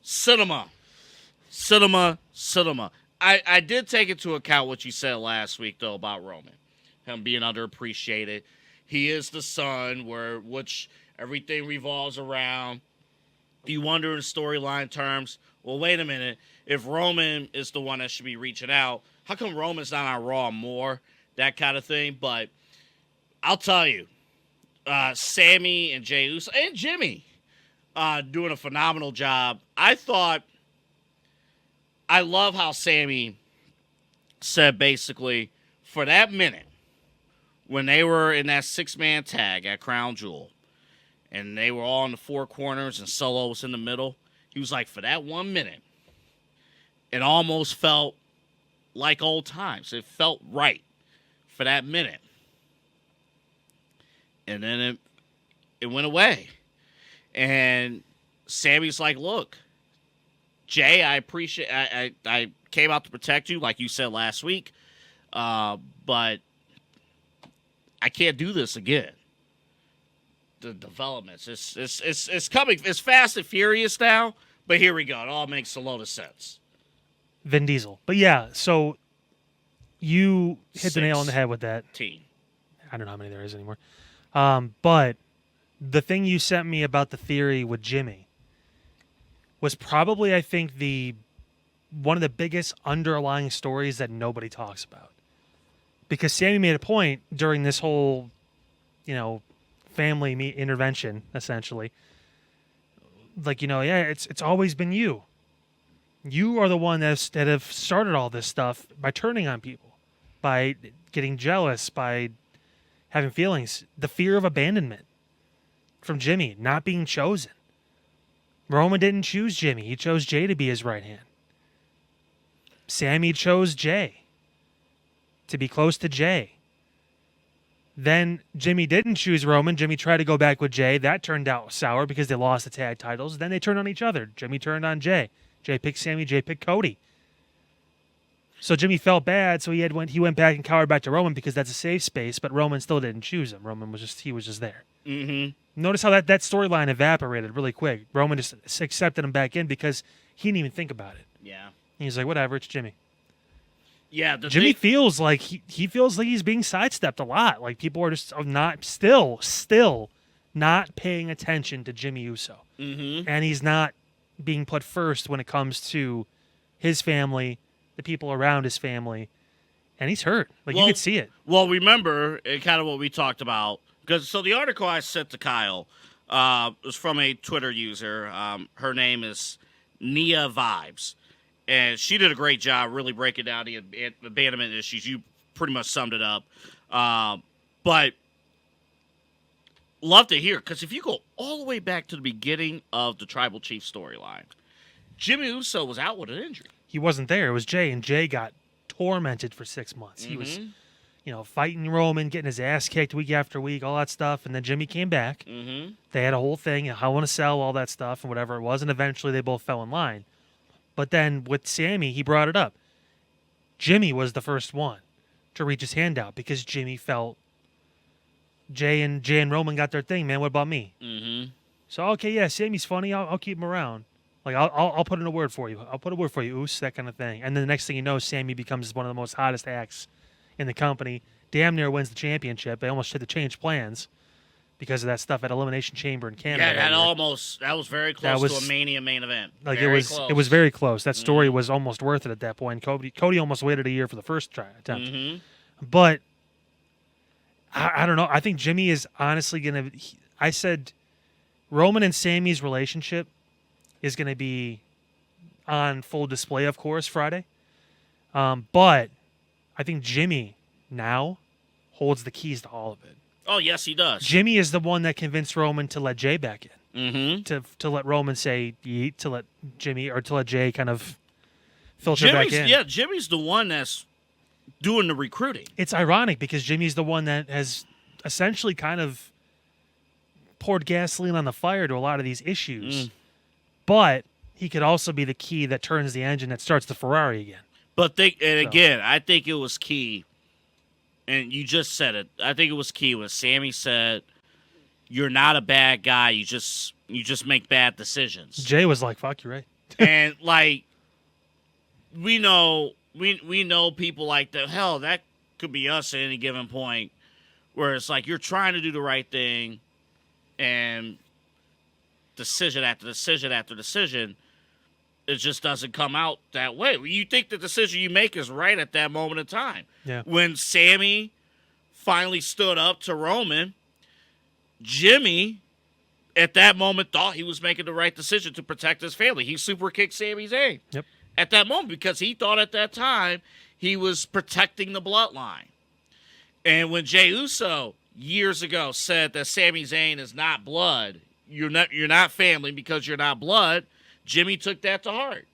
Cinema. Cinema. Cinema. I did take into account what you said last week, though, about Roman. Him being underappreciated. He is the son which everything revolves around. You wonder in storyline terms, well, wait a minute. If Roman is the one that should be reaching out, how come Roman's not on Raw more? That kind of thing. But I'll tell you, Sami and Jey Uso and Jimmy doing a phenomenal job. I love how Sami said basically, for that minute, when they were in that 6-man tag at Crown Jewel, and they were all in the 4 corners and Solo was in the middle, he was like, for that 1 minute, it almost felt like old times. It felt right for that minute. And then it went away. And Sami's like, look, Jay, I appreciate I came out to protect you, like you said last week, but I can't do this again. The developments, it's coming. It's fast and furious now, but here we go. It all makes a load of sense. Vin Diesel. But yeah, so you hit the nail on the head with that. I don't know how many there is anymore. But the thing you sent me about the theory with Jimmy was probably, I think, one of the biggest underlying stories that nobody talks about. Because Sami made a point during this whole, family intervention, essentially. Like, yeah, it's always been you. You are the one that have started all this stuff by turning on people, by getting jealous, by having feelings. The fear of abandonment from Jimmy, not being chosen. Roman didn't choose Jimmy. He chose Jay to be his right hand. Sami chose Jay to be close to Jay. Then Jimmy didn't choose Roman. Jimmy tried to go back with Jay. That turned out sour because they lost the tag titles. Then they turned on each other. Jimmy turned on Jay. Jay picked Sami. Jay picked Cody. So Jimmy felt bad, so he went back and cowered back to Roman because that's a safe space, but Roman still didn't choose him. Roman was just there. Mm-hmm. Notice how that storyline evaporated really quick. Roman just accepted him back in because he didn't even think about it. Yeah. He's like, whatever, it's Jimmy. Yeah, Jimmy feels like he feels like he's being sidestepped a lot. Like people are just still not paying attention to Jimmy Uso. Mm-hmm. And he's not being put first when it comes to his family, the people around his family, and he's hurt. Like you could see it. Well, remember kind of what we talked about because the article I sent to Kyle was from a Twitter user. Her name is Nia Vibes. And she did a great job really breaking down the abandonment issues. You pretty much summed it up. But love to hear, because if you go all the way back to the beginning of the Tribal Chief storyline, Jimmy Uso was out with an injury. He wasn't there. It was Jay, and Jay got tormented for 6 months. He was, fighting Roman, getting his ass kicked week after week, all that stuff. And then Jimmy came back. Mm-hmm. They had a whole thing, Hell in a Cell, all that stuff, and whatever it was. And eventually they both fell in line. But then with Sami, he brought it up. Jimmy was the first one to reach his hand out because Jimmy felt Jay and Roman got their thing, man. What about me? Mm-hmm. So, okay, yeah, Sami's funny. I'll keep him around. Like, I'll put in a word for you. I'll put a word for you, Oos, that kind of thing. And then the next thing you know, Sami becomes one of the most hottest acts in the company. Damn near wins the championship. They almost had to change plans because of that stuff at Elimination Chamber in Canada. Yeah, that was very close to a Mania main event. Like it was very close. That story was almost worth it at that point. Cody almost waited a year for the first attempt. Mm-hmm. But I don't know. I think Jimmy is honestly going to. I said Roman and Sami's relationship is going to be on full display, of course, Friday. But I think Jimmy now holds the keys to all of it. Oh, yes, he does. Jimmy is the one that convinced Roman to let Jay back in. Mm-hmm. To let Roman say yeet, to let Jimmy or to let Jay kind of filter back in. Yeah, Jimmy's the one that's doing the recruiting. It's ironic because Jimmy's the one that has essentially kind of poured gasoline on the fire to a lot of these issues. But he could also be the key that turns the engine that starts the Ferrari again. But again, I think it was key. And you just said it. I think it was key when Sami said, "You're not a bad guy. You just make bad decisions." Jay was like, "Fuck, you're right." And like we know people like that. Hell, that could be us at any given point, where it's like you're trying to do the right thing, and decision after decision after decision, it just doesn't come out that way. You think the decision you make is right at that moment in time. Yeah. When Sami finally stood up to Roman, Jimmy at that moment thought he was making the right decision to protect his family. He super kicked Sami Zayn. Yep. At that moment, because he thought at that time he was protecting the bloodline. And when Jey Uso years ago said that Sami Zayn is not blood, you're not family because you're not blood, Jimmy took that to heart.